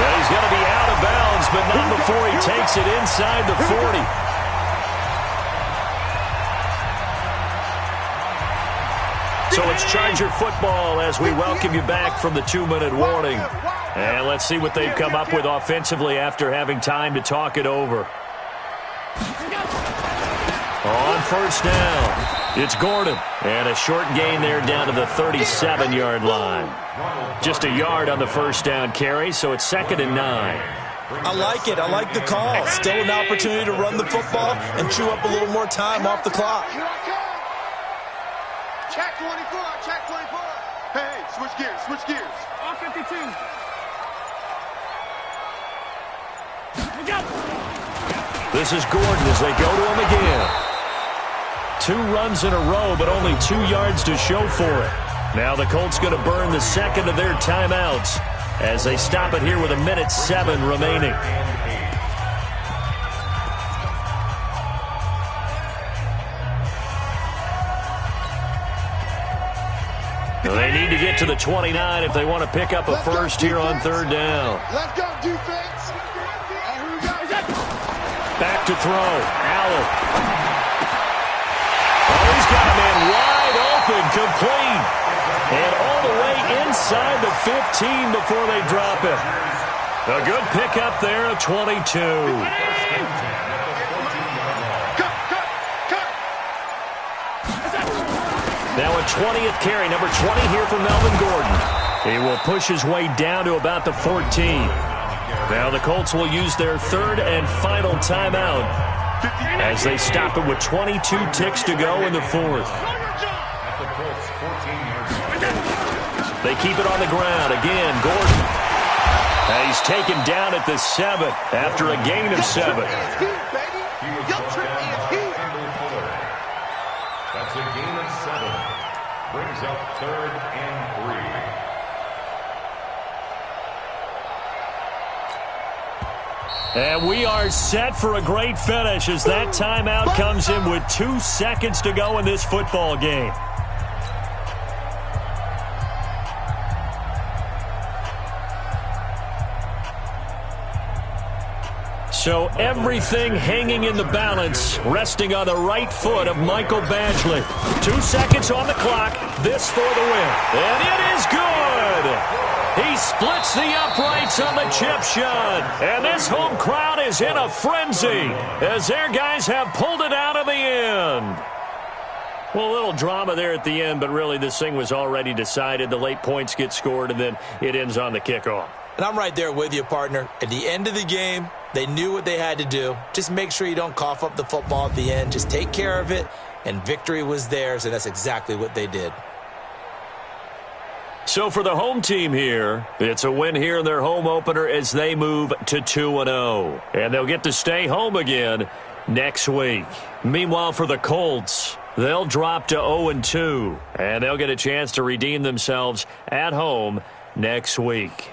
Well, he's going to be out of bounds, but not before he takes it inside the 40. So it's Charger football as we welcome you back from the 2-minute warning. And let's see what they've come up with offensively after having time to talk it over. On first down, it's Gordon. And a short gain there down to the 37-yard line. Just a yard on the first down carry, so it's 2nd and 9. I like it. I like the call. Still an opportunity to run the football and chew up a little more time off the clock. Check 24. Hey, switch gears. All 52. This is Gordon as they go to him again. 2 runs in a row, but only 2 yards to show for it. Now the Colts going to burn the second of their timeouts as they stop it here with 1:07 remaining. They need to get to the 29 if they want to pick up a first here on third down. Let's go, defense. Back to throw. Allen. Oh, he's got a man wide open, complete. And all the way inside the 15 before they drop it. A good pickup there of 22. Now a 20th carry, number 20 here for Melvin Gordon. He will push his way down to about the 14. Now the Colts will use their 3rd and final timeout as they stop it with 22 ticks to go in the 4th. They keep it on the ground. Again, Gordon. And he's taken down at the 7 after a gain of 7. That's a gain of 7. Brings up 3rd and 3. And we are set for a great finish as that timeout comes in with 2 seconds to go in this football game. So everything hanging in the balance, resting on the right foot of Michael Badgley. 2 seconds on the clock. This for the win. And it is good. He splits the uprights on the chip shot. And this home crowd is in a frenzy as their guys have pulled it out of the end. Well, a little drama there at the end, but really this thing was already decided. The late points get scored, and then it ends on the kickoff. And I'm right there with you, partner. At the end of the game, they knew what they had to do. Just make sure you don't cough up the football at the end. Just take care of it, and victory was theirs, and that's exactly what they did. So for the home team here, it's a win here in their home opener as they move to 2-0. And they'll get to stay home again next week. Meanwhile, for the Colts, they'll drop to 0-2, and they'll get a chance to redeem themselves at home next week.